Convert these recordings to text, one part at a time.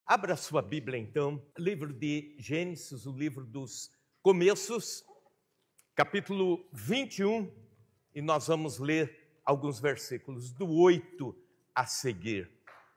Abra sua Bíblia, então, livro de Gênesis, o livro dos começos, capítulo 21, e nós vamos ler alguns versículos do 8 a seguir,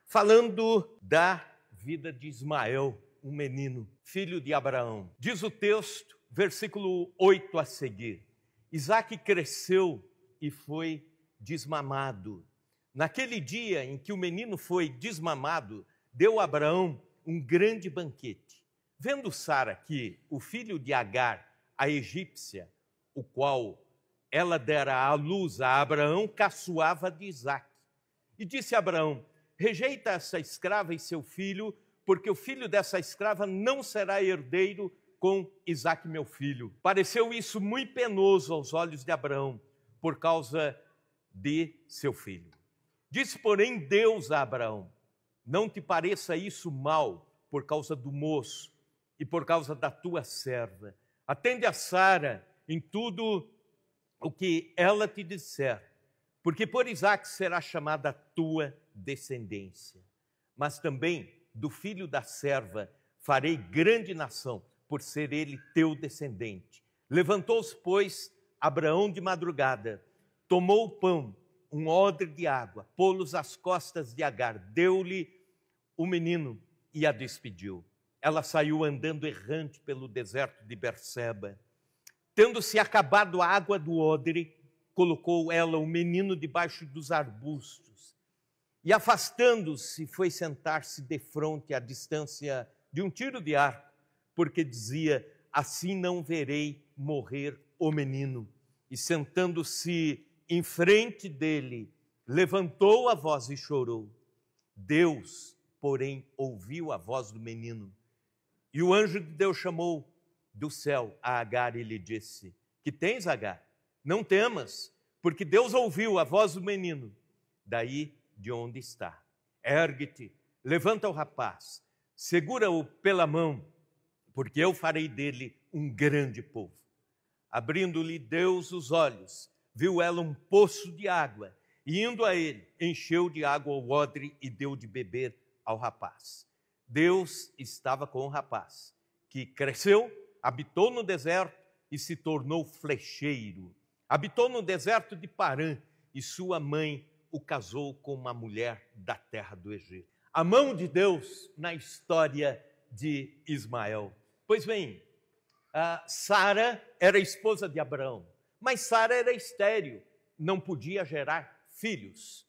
falando da vida de Ismael, um menino, filho de Abraão. Diz o texto, versículo 8 a seguir: Isaque cresceu e foi desmamado. Naquele dia em que o menino foi desmamado, deu a Abraão um grande banquete. Vendo Sara que o filho de Agar, a egípcia, o qual ela dera à luz a Abraão, caçoava de Isaque. E disse a Abraão: rejeita essa escrava e seu filho, porque o filho dessa escrava não será herdeiro com Isaque, meu filho. Pareceu isso muito penoso aos olhos de Abraão, por causa de seu filho. Disse, porém, Deus a Abraão: não te pareça isso mal por causa do moço e por causa da tua serva. Atende a Sara em tudo o que ela te disser, porque por Isaque será chamada a tua descendência. Mas também do filho da serva farei grande nação, por ser ele teu descendente. Levantou-se, pois, Abraão de madrugada, tomou o pão, um odre de água, pô-los às costas de Agar, deu-lhe o menino e a despediu. Ela saiu andando errante pelo deserto de Berseba. Tendo-se acabado a água do odre, colocou ela o menino debaixo dos arbustos. E afastando-se, foi sentar-se defronte à distância de um tiro de arco, porque dizia, assim não verei morrer o menino. E sentando-se em frente dele, levantou a voz e chorou. Deus, porém, ouviu a voz do menino. E o anjo de Deus chamou do céu a Agar e lhe disse: que tens, Agar? Não temas, porque Deus ouviu a voz do menino. Daí de onde está. Ergue-te, levanta o rapaz, segura-o pela mão, porque eu farei dele um grande povo. Abrindo-lhe Deus os olhos, viu ela um poço de água, e indo a ele, encheu de água o odre e deu de beber ao rapaz. Deus estava com o rapaz, que cresceu, habitou no deserto e se tornou flecheiro. Habitou no deserto de Parã, e sua mãe o casou com uma mulher da terra do Egito. A mão de Deus na história de Ismael. Pois bem, Sara era esposa de Abraão, mas Sara era estéril, não podia gerar filhos.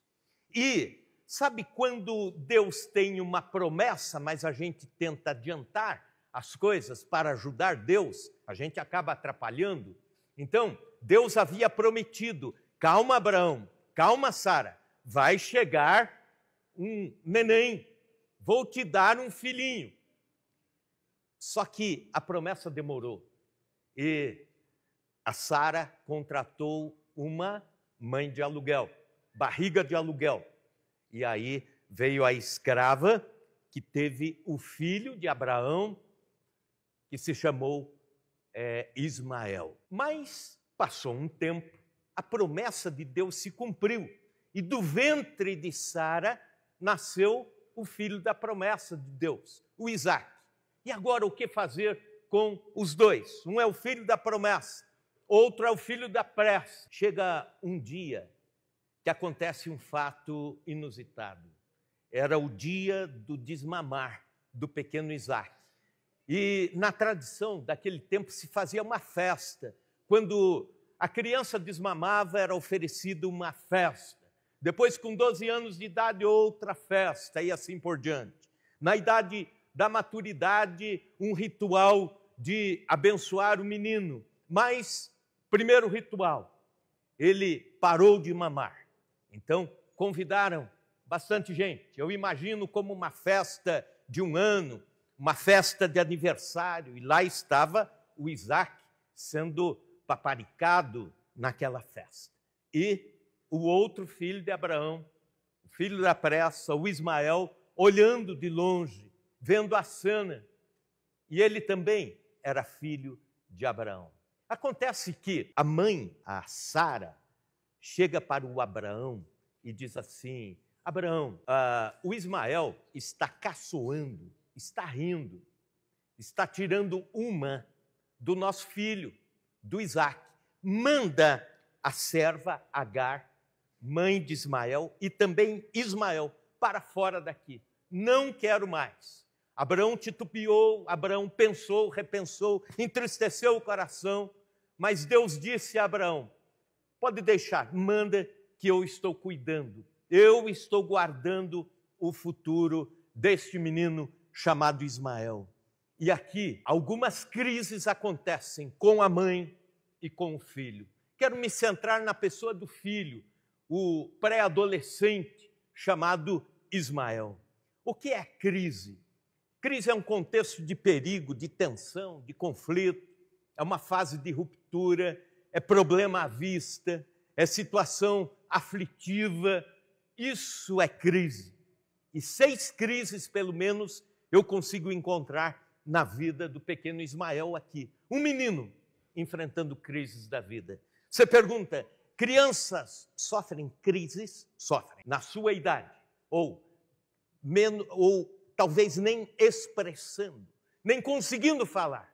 E sabe quando Deus tem uma promessa, mas a gente tenta adiantar as coisas para ajudar Deus, a gente acaba atrapalhando? Então, Deus havia prometido: calma, Abraão, calma, Sara, vai chegar um neném, vou te dar um filhinho. Só que a promessa demorou e a Sara contratou uma mãe de aluguel, barriga de aluguel. E aí veio a escrava que teve o filho de Abraão, que se chamou Ismael. Mas passou um tempo, a promessa de Deus se cumpriu. E do ventre de Sara nasceu o filho da promessa de Deus, o Isaque. E agora o que fazer com os dois? Um é o filho da promessa, outro é o filho da pressa. Chega um dia que acontece um fato inusitado. Era o dia do desmamar do pequeno Isaque. E na tradição daquele tempo se fazia uma festa. Quando a criança desmamava, era oferecida uma festa. Depois, com 12 anos de idade, outra festa, e assim por diante. Na idade da maturidade, um ritual de abençoar o menino. Mas, primeiro ritual, ele parou de mamar. Então, convidaram bastante gente. Eu imagino como uma festa de um ano, uma festa de aniversário. E lá estava o Isaque sendo paparicado naquela festa. E o outro filho de Abraão, o filho da pressa, o Ismael, olhando de longe, vendo a cena. E ele também era filho de Abraão. Acontece que a mãe, a Sara, chega para o Abraão e diz assim: Abraão, o Ismael está caçoando está rindo, está tirando uma do nosso filho, do Isaac. Manda a serva Agar, mãe de Ismael, e também Ismael, para fora daqui. Não quero mais. Abraão titubeou, Abraão pensou, repensou, entristeceu o coração, mas Deus disse a Abraão: pode deixar, manda que eu estou cuidando, eu estou guardando o futuro deste menino chamado Ismael. E aqui algumas crises acontecem com a mãe e com o filho. Quero me centrar na pessoa do filho, o pré-adolescente chamado Ismael. O que é crise? Crise é um contexto de perigo, de tensão, de conflito, é uma fase de ruptura, é problema à vista, é situação aflitiva. Isso é crise. E 6 crises, pelo menos, eu consigo encontrar na vida do pequeno Ismael aqui. Um menino enfrentando crises da vida. Você pergunta, crianças sofrem crises? Sofrem. Na sua idade, ou talvez nem expressando, nem conseguindo falar,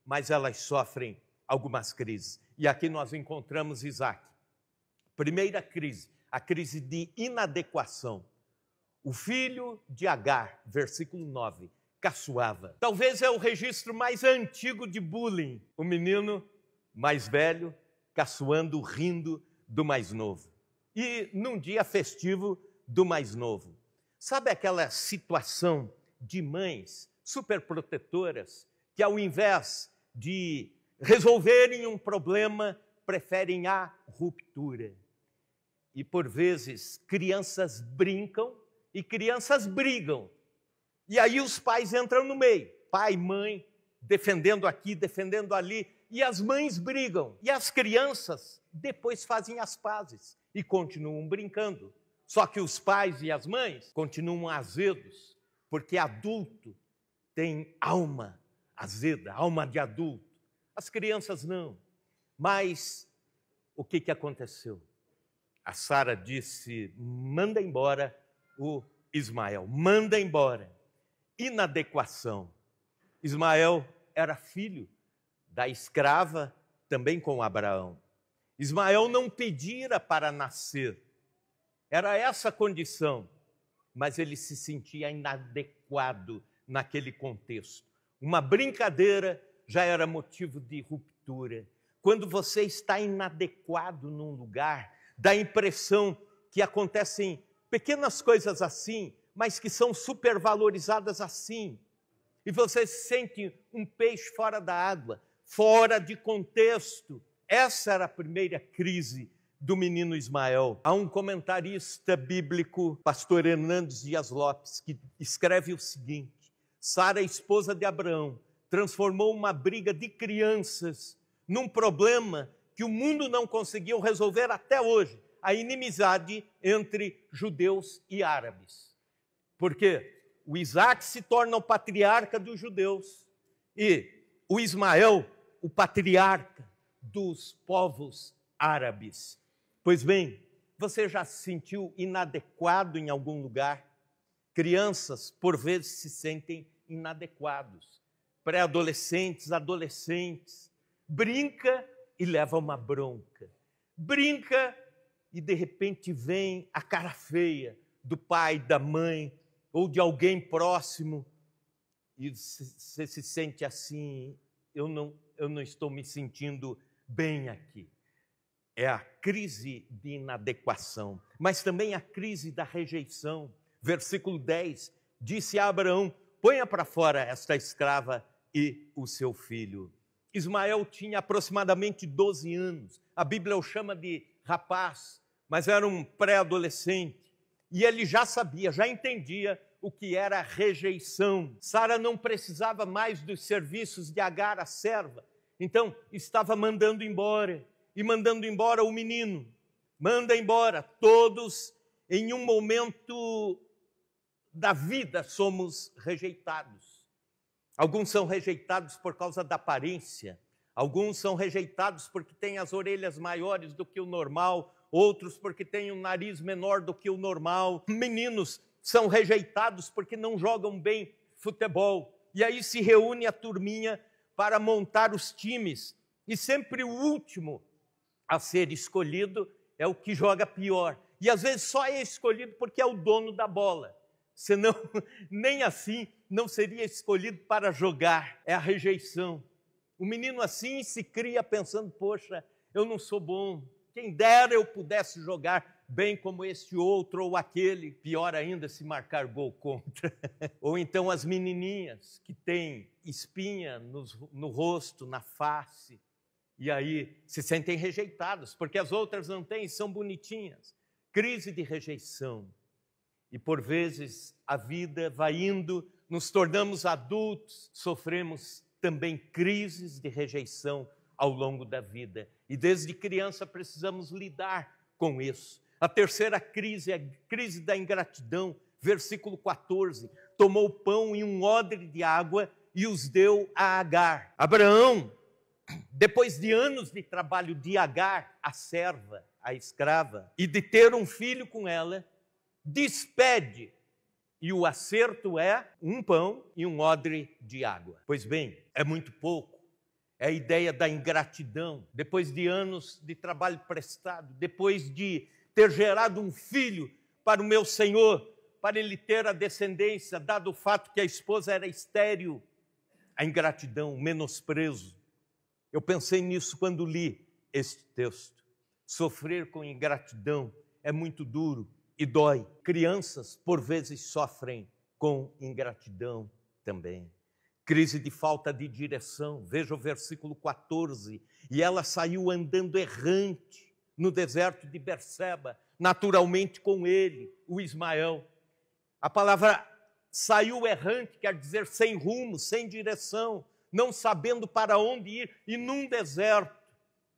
mas elas sofrem algumas crises. E aqui nós encontramos Isaac. Primeira crise, a crise de inadequação. O filho de Agar, versículo 9, caçoava. Talvez é o registro mais antigo de bullying. O menino mais velho caçoando, rindo do mais novo. E num dia festivo do mais novo. Sabe aquela situação de mães superprotetoras que, ao invés de resolverem um problema, preferem a ruptura? E, por vezes, crianças brincam e crianças brigam. E aí os pais entram no meio. Pai, mãe, defendendo aqui, defendendo ali. E as mães brigam. E as crianças depois fazem as pazes e continuam brincando. Só que os pais e as mães continuam azedos, porque adulto tem alma azeda, alma de adulto. As crianças não. Mas o que aconteceu? A Sara disse, manda embora o Ismael, manda embora. Inadequação. Ismael era filho da escrava, também com Abraão. Ismael não pedira para nascer. Era essa a condição, mas ele se sentia inadequado naquele contexto. Uma brincadeira já era motivo de ruptura. Quando você está inadequado num lugar, dá a impressão que acontecem pequenas coisas assim, mas que são supervalorizadas assim. E você se sente um peixe fora da água, fora de contexto. Essa era a primeira crise do menino Ismael. Há um comentarista bíblico, pastor Hernandes Dias Lopes, que escreve o seguinte: Sara, esposa de Abraão, transformou uma briga de crianças num problema que o mundo não conseguiu resolver até hoje, a inimizade entre judeus e árabes. Porque o Isaac se torna o patriarca dos judeus e o Ismael, o patriarca dos povos árabes. Pois bem, você já se sentiu inadequado em algum lugar? Crianças, por vezes, se sentem inadequados. Pré-adolescentes, adolescentes. Brinca e leva uma bronca. Brinca e, de repente, vem a cara feia do pai, da mãe ou de alguém próximo. E você se sente assim, eu não estou me sentindo bem aqui. É a crise de inadequação, mas também a crise da rejeição. Versículo 10, disse a Abraão, ponha para fora esta escrava e o seu filho. Ismael tinha aproximadamente 12 anos, a Bíblia o chama de rapaz, mas era um pré-adolescente. E ele já sabia, já entendia o que era rejeição. Sara não precisava mais dos serviços de Agar, a serva, então estava mandando embora. E mandando embora o menino, manda embora. Todos, em um momento da vida, somos rejeitados. Alguns são rejeitados por causa da aparência, alguns são rejeitados porque têm as orelhas maiores do que o normal, outros porque têm um nariz menor do que o normal. Meninos são rejeitados porque não jogam bem futebol. E aí se reúne a turminha para montar os times. E sempre o último a ser escolhido é o que joga pior. E às vezes só é escolhido porque é o dono da bola. Senão, nem assim não seria escolhido para jogar. É a rejeição. O menino assim se cria pensando, poxa, eu não sou bom. Quem dera eu pudesse jogar bem como este outro ou aquele. Pior ainda se marcar gol contra. Ou então as menininhas que têm espinha no rosto, na face. E aí se sentem rejeitadas, porque as outras não têm, são bonitinhas. Crise de rejeição. E por vezes a vida vai indo, nos tornamos adultos, sofremos também crises de rejeição ao longo da vida. E desde criança precisamos lidar com isso. A terceira crise é a crise da ingratidão. Versículo 14. Tomou pão e um odre de água e os deu a Agar. Abraão, depois de anos de trabalho de Agar, a serva, a escrava, e de ter um filho com ela, despede. E o acerto é um pão e um odre de água. Pois bem, é muito pouco. É a ideia da ingratidão. Depois de anos de trabalho prestado, depois de ter gerado um filho para o meu Senhor, para ele ter a descendência, dado o fato que a esposa era estéril, a ingratidão, o menosprezo. Eu pensei nisso quando li este texto. Sofrer com ingratidão é muito duro e dói. Crianças, por vezes, sofrem com ingratidão também. Crise de falta de direção. Veja o versículo 14. E ela saiu andando errante no deserto de Berseba, naturalmente com ele, o Ismael. A palavra saiu errante quer dizer sem rumo, sem direção, não sabendo para onde ir, e num deserto.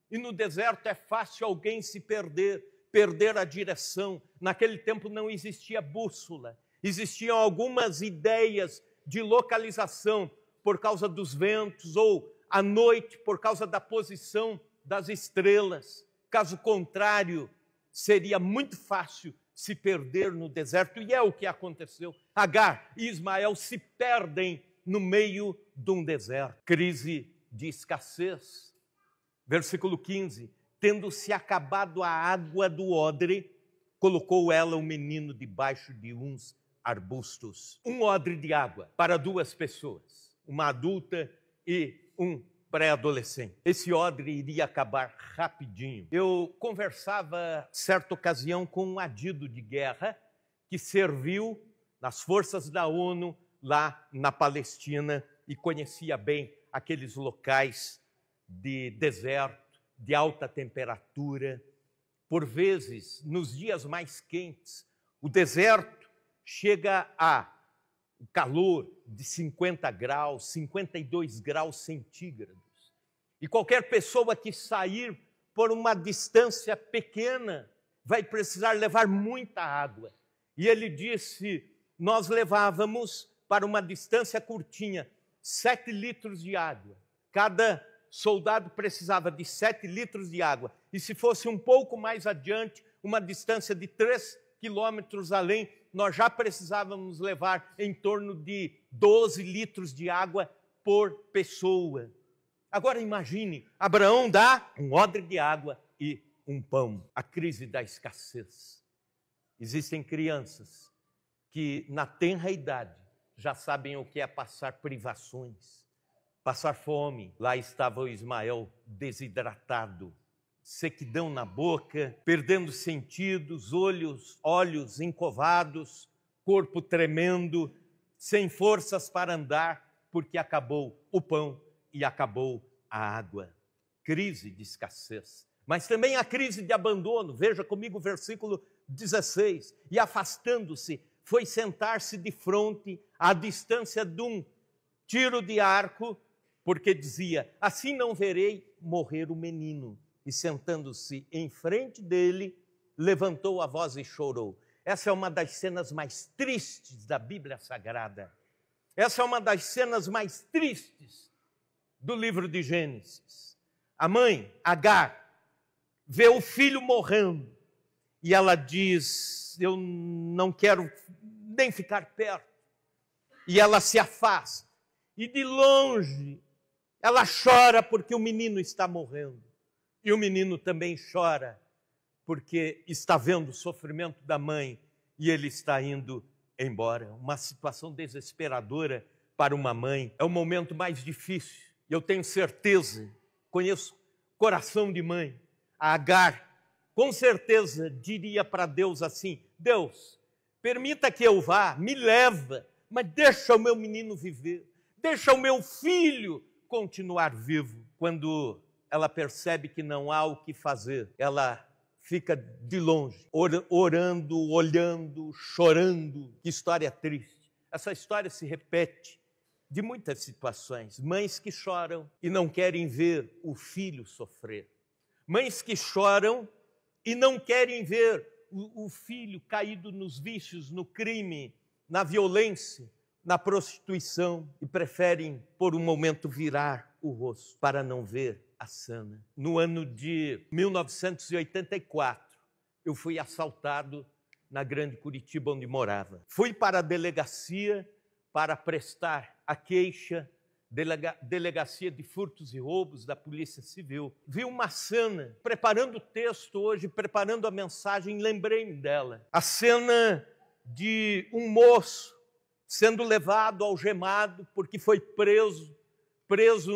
E no deserto é fácil alguém se perder a direção. Naquele tempo não existia bússola, existiam algumas ideias de localização por causa dos ventos, ou à noite por causa da posição das estrelas. Caso contrário, seria muito fácil se perder no deserto, e é o que aconteceu. Agar e Ismael se perdem no meio de um deserto. Crise de escassez. Versículo 15. Tendo-se acabado a água do odre, colocou ela o menino debaixo de uns arbustos. Um odre de água para duas pessoas, uma adulta e um pré-adolescente. Esse odre iria acabar rapidinho. Eu conversava, certa ocasião, com um adido de guerra que serviu nas forças da ONU lá na Palestina e conhecia bem aqueles locais de deserto, de alta temperatura. Por vezes, nos dias mais quentes, o deserto chega a o calor de 50 graus, 52 graus centígrados. E qualquer pessoa que sair por uma distância pequena vai precisar levar muita água. E ele disse, nós levávamos para uma distância curtinha 7 litros de água. Cada soldado precisava de 7 litros de água. E se fosse um pouco mais adiante, uma distância de 3 quilômetros além, nós já precisávamos levar em torno de 12 litros de água por pessoa. Agora imagine, Abraão dá um odre de água e um pão. A crise da escassez. Existem crianças que na tenra idade já sabem o que é passar privações, passar fome. Lá estava o Ismael desidratado, sequidão na boca, perdendo sentidos, olhos encovados, corpo tremendo, sem forças para andar, porque acabou o pão e acabou a água. Crise de escassez. Mas também a crise de abandono. Veja comigo o versículo 16. E afastando-se, foi sentar-se de frente, à distância de um tiro de arco, porque dizia, assim não verei morrer o menino. E sentando-se em frente dele, levantou a voz e chorou. Essa é uma das cenas mais tristes da Bíblia Sagrada. Essa é uma das cenas mais tristes do livro de Gênesis. A mãe, Agar, vê o filho morrendo e ela diz, eu não quero nem ficar perto. e ela se afasta. E de longe, ela chora porque o menino está morrendo. E o menino também chora porque está vendo o sofrimento da mãe e ele está indo embora. Uma situação desesperadora para uma mãe. É o momento mais difícil. Eu tenho certeza, conheço coração de mãe. A Agar, com certeza, diria para Deus assim: Deus, permita que eu vá, me leva, mas deixa o meu menino viver. Deixa o meu filho continuar vivo. Quando ela percebe que não há o que fazer, ela fica de longe, orando, olhando, chorando. Que história triste. Essa história se repete de muitas situações. Mães que choram e não querem ver o filho sofrer. Mães que choram e não querem ver o filho caído nos vícios, no crime, na violência, na prostituição, e preferem por um momento virar o rosto para não ver a cena. No ano de 1984, eu fui assaltado na Grande Curitiba, onde morava. Fui para a delegacia para prestar a queixa, delegacia de furtos e roubos da Polícia Civil. Vi uma cena, preparando o texto hoje, preparando a mensagem, lembrei-me dela. A cena de um moço sendo levado, algemado, porque foi preso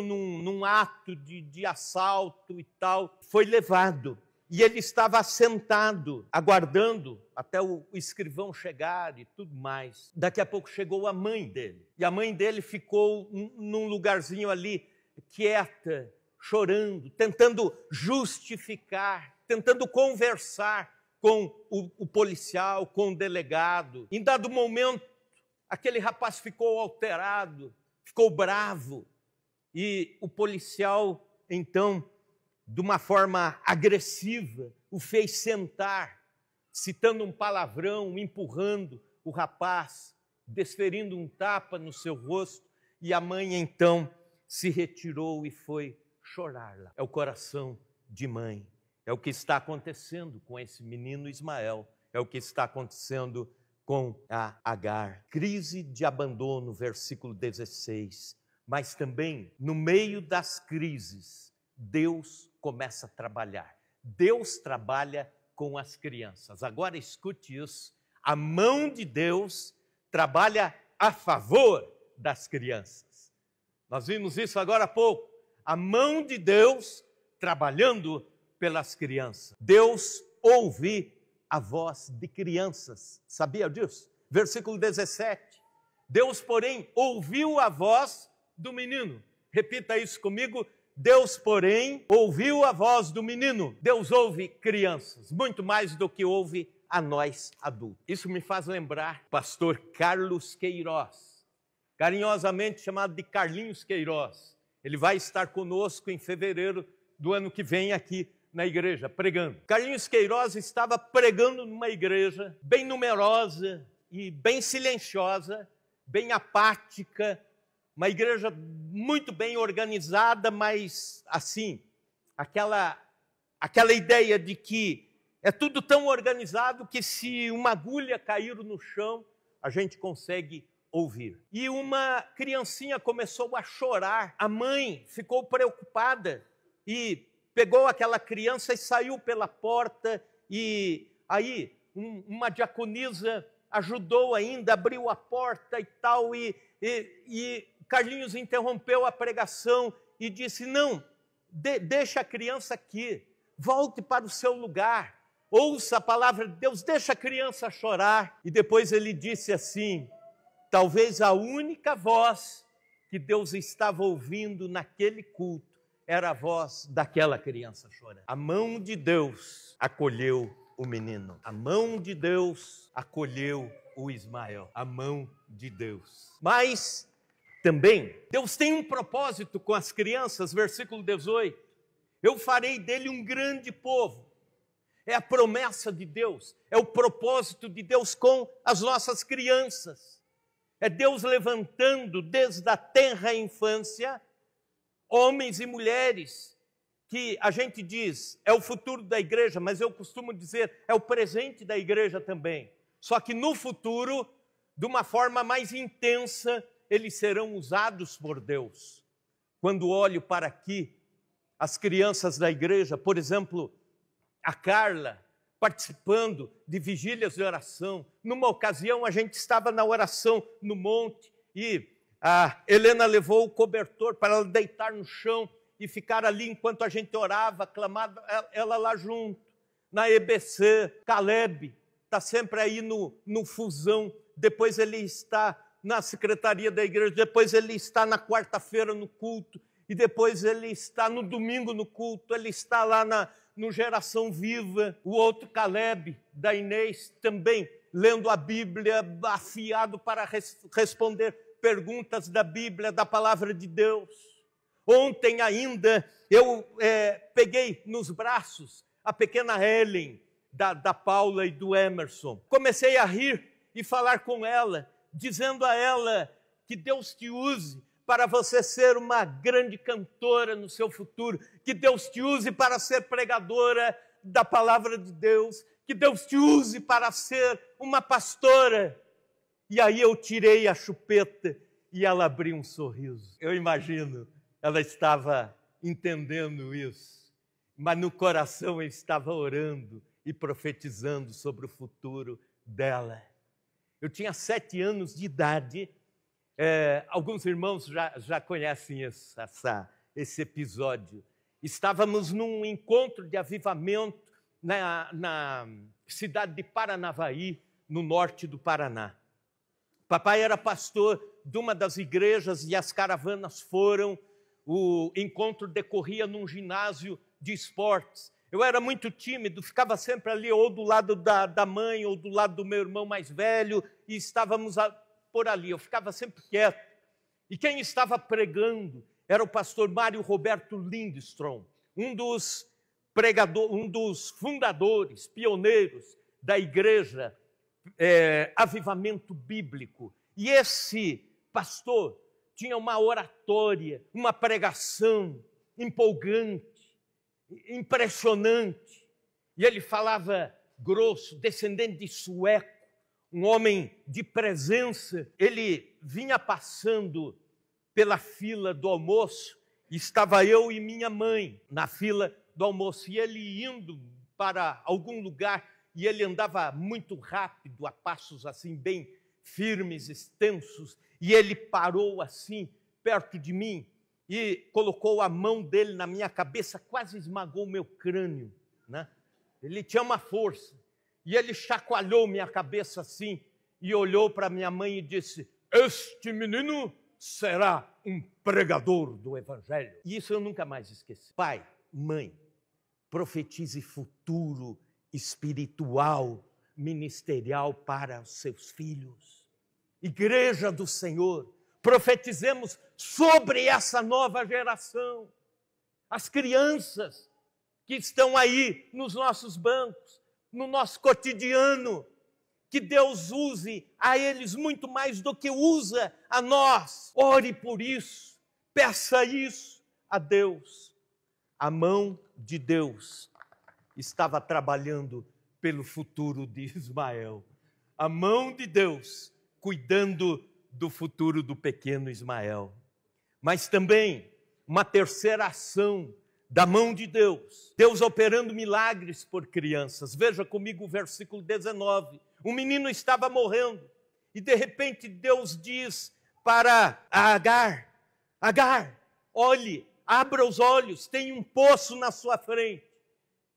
num ato de assalto e tal. Foi levado. E ele estava sentado, aguardando até o escrivão chegar e tudo mais. Daqui a pouco chegou a mãe dele. E a mãe dele ficou num lugarzinho ali, quieta, chorando, tentando justificar, tentando conversar com o policial, com o delegado. Em dado momento, aquele rapaz ficou alterado, ficou bravo. E o policial, então, de uma forma agressiva, o fez sentar, citando um palavrão, empurrando o rapaz, desferindo um tapa no seu rosto, e a mãe então se retirou e foi chorar lá. É o coração de mãe, é o que está acontecendo com esse menino Ismael, é o que está acontecendo com a Agar. Crise de abandono, versículo 16, mas também no meio das crises, Deus começa a trabalhar. Deus trabalha com as crianças. Agora escute isso. A mão de Deus trabalha a favor das crianças. Nós vimos isso agora há pouco. A mão de Deus trabalhando pelas crianças. Deus ouve a voz de crianças. Sabia disso? Versículo 17. Deus, porém, ouviu a voz do menino. Repita isso comigo. Deus, porém, ouviu a voz do menino. Deus ouve crianças, muito mais do que ouve a nós adultos. Isso me faz lembrar pastor Carlos Queiroz, carinhosamente chamado de Carlinhos Queiroz. Ele vai estar conosco em fevereiro do ano que vem aqui na igreja, pregando. Carlinhos Queiroz estava pregando numa igreja bem numerosa e bem silenciosa, bem apática, uma igreja muito bem organizada, mas assim, aquela ideia de que é tudo tão organizado que se uma agulha cair no chão, a gente consegue ouvir. E uma criancinha começou a chorar, a mãe ficou preocupada e pegou aquela criança e saiu pela porta, e aí uma diaconisa ajudou ainda, abriu a porta e tal, e Carlinhos interrompeu a pregação e disse: não, deixa a criança aqui, volte para o seu lugar, ouça a palavra de Deus, deixa a criança chorar. E depois ele disse assim: talvez a única voz que Deus estava ouvindo naquele culto era a voz daquela criança chorando. A mão de Deus acolheu o menino, a mão de Deus acolheu o Ismael, a mão de Deus. Mas também, Deus tem um propósito com as crianças, versículo 18. Eu farei dele um grande povo. É a promessa de Deus, é o propósito de Deus com as nossas crianças. É Deus levantando desde a tenra infância homens e mulheres que a gente diz é o futuro da igreja, mas eu costumo dizer é o presente da igreja também. Só que no futuro de uma forma mais intensa, eles serão usados por Deus. Quando olho para aqui, as crianças da igreja, por exemplo, a Carla, participando de vigílias de oração. Numa ocasião, a gente estava na oração no monte e a Helena levou o cobertor para ela deitar no chão e ficar ali enquanto a gente orava, clamava, ela lá junto. Na EBC, Caleb está sempre aí no Fusão, depois ele está na secretaria da igreja, depois ele está na quarta-feira no culto, e depois ele está no domingo no culto, ele está lá no Geração Viva. O outro Caleb, da Inês, também lendo a Bíblia, afiado para responder perguntas da Bíblia, da palavra de Deus. Ontem ainda eu peguei nos braços a pequena Helen, da Paula e do Emerson. Comecei a rir e falar com ela, dizendo a ela que Deus te use para você ser uma grande cantora no seu futuro, que Deus te use para ser pregadora da palavra de Deus, que Deus te use para ser uma pastora. E aí eu tirei a chupeta e ela abriu um sorriso. Eu imagino, ela estava entendendo isso, mas no coração eu estava orando e profetizando sobre o futuro dela. Eu tinha 7 anos de idade. Alguns irmãos já conhecem esse episódio. Estávamos num encontro de avivamento na cidade de Paranavaí, no norte do Paraná. Papai era pastor de uma das igrejas e as caravanas foram. O encontro decorria num ginásio de esportes. Eu era muito tímido, ficava sempre ali ou do lado da mãe ou do lado do meu irmão mais velho e estávamos por ali, eu ficava sempre quieto. E quem estava pregando era o pastor Mário Roberto Lindstrom, um dos fundadores, pioneiros da igreja Avivamento Bíblico. E esse pastor tinha uma oratória, uma pregação empolgante, impressionante. E ele falava grosso, descendente de sueco, um homem de presença. Ele vinha passando pela fila do almoço, e estava eu e minha mãe na fila do almoço, e ele indo para algum lugar, e ele andava muito rápido, a passos assim bem firmes, extensos, e ele parou assim, perto de mim, e colocou a mão dele na minha cabeça, quase esmagou o meu crânio, né? Ele tinha uma força. E ele chacoalhou minha cabeça assim e olhou para minha mãe e disse: este menino será um pregador do Evangelho. E isso eu nunca mais esqueci. Pai, mãe, profetize futuro espiritual, ministerial para os seus filhos. Igreja do Senhor, profetizemos sobre essa nova geração. As crianças que estão aí nos nossos bancos, no nosso cotidiano, que Deus use a eles muito mais do que usa a nós. Ore por isso, peça isso a Deus. A mão de Deus estava trabalhando pelo futuro de Ismael. A mão de Deus cuidando do futuro do pequeno Ismael. Mas também uma terceira ação da mão de Deus, Deus operando milagres por crianças. Veja comigo o versículo 19. Um menino estava morrendo e de repente Deus diz para Agar: Agar, olhe, abra os olhos, tem um poço na sua frente.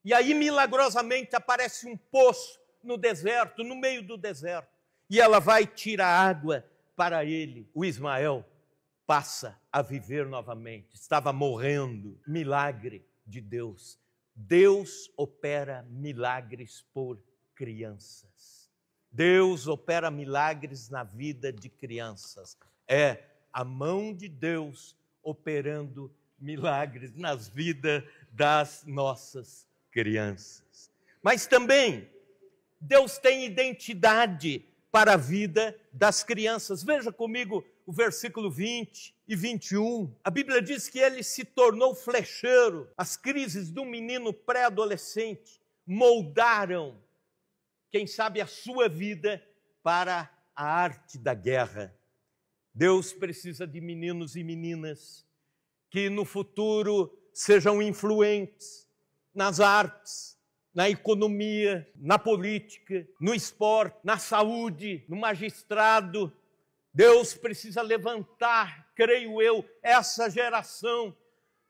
E aí milagrosamente aparece um poço no deserto, no meio do deserto. E ela vai tirar água para ele. O Ismael passa a viver novamente. Estava morrendo. Milagre de Deus. Deus opera milagres por crianças. Deus opera milagres na vida de crianças. É a mão de Deus operando milagres nas vidas das nossas crianças. Mas também Deus tem identidade para a vida das crianças. Veja comigo o versículo 20 e 21. A Bíblia diz que ele se tornou flecheiro. As crises de um menino pré-adolescente moldaram, quem sabe, a sua vida para a arte da guerra. Deus precisa de meninos e meninas que no futuro sejam influentes nas artes, na economia, na política, no esporte, na saúde, no magistrado. Deus precisa levantar, creio eu, essa geração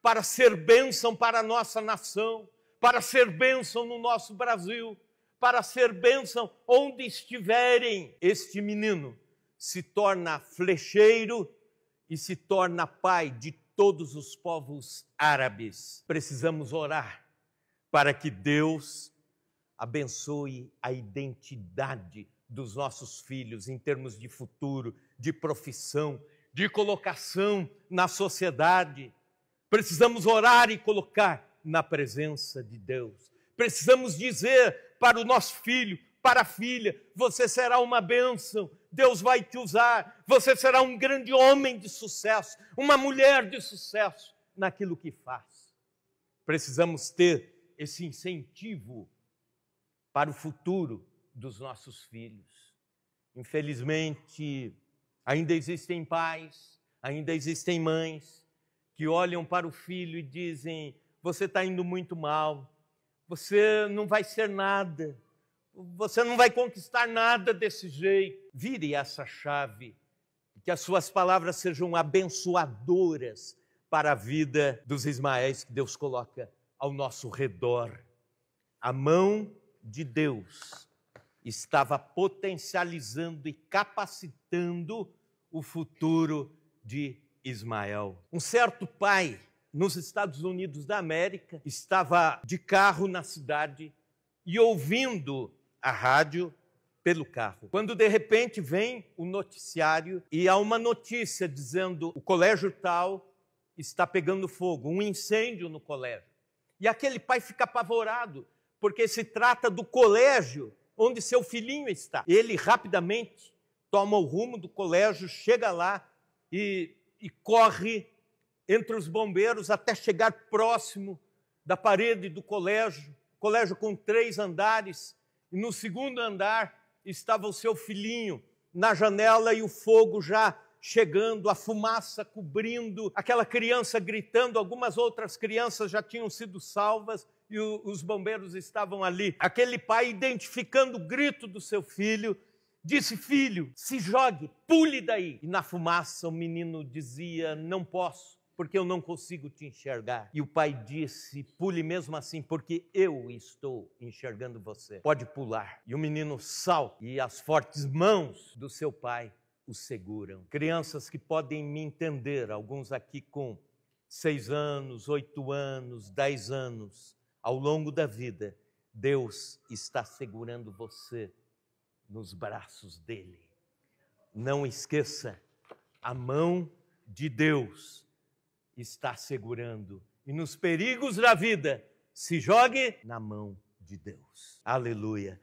para ser bênção para a nossa nação, para ser bênção no nosso Brasil, para ser bênção onde estiverem. Este menino se torna flecheiro e se torna pai de todos os povos árabes. Precisamos orar para que Deus abençoe a identidade dos nossos filhos em termos de futuro, de profissão, de colocação na sociedade. Precisamos orar e colocar na presença de Deus. Precisamos dizer para o nosso filho, para a filha: você será uma bênção, Deus vai te usar, você será um grande homem de sucesso, uma mulher de sucesso naquilo que faz. Precisamos ter esse incentivo para o futuro dos nossos filhos. Infelizmente, ainda existem pais, ainda existem mães que olham para o filho e dizem: você está indo muito mal, você não vai ser nada, você não vai conquistar nada desse jeito. Vire essa chave, que as suas palavras sejam abençoadoras para a vida dos Ismaéis que Deus coloca ao nosso redor. A mão de Deus estava potencializando e capacitando o futuro de Ismael. Um certo pai nos Estados Unidos da América estava de carro na cidade e ouvindo a rádio pelo carro, quando de repente vem o noticiário e há uma notícia dizendo: o colégio tal está pegando fogo, um incêndio no colégio. E aquele pai fica apavorado, porque se trata do colégio onde seu filhinho está. Ele rapidamente toma o rumo do colégio, chega lá e corre entre os bombeiros até chegar próximo da parede do colégio com 3 andares, e no segundo andar estava o seu filhinho na janela e o fogo já chegando, a fumaça cobrindo, aquela criança gritando. Algumas outras crianças já tinham sido salvas e os bombeiros estavam ali. Aquele pai, identificando o grito do seu filho, disse: filho, se jogue, pule daí. E na fumaça o menino dizia: não posso, porque eu não consigo te enxergar. E o pai disse: pule mesmo assim, porque eu estou enxergando você. Pode pular. E o menino salta e as fortes mãos do seu pai o seguram. Crianças que podem me entender, alguns aqui com 6 anos, 8 anos, 10 anos, ao longo da vida, Deus está segurando você nos braços dele. Não esqueça, a mão de Deus está segurando. E nos perigos da vida, se jogue na mão de Deus. Aleluia.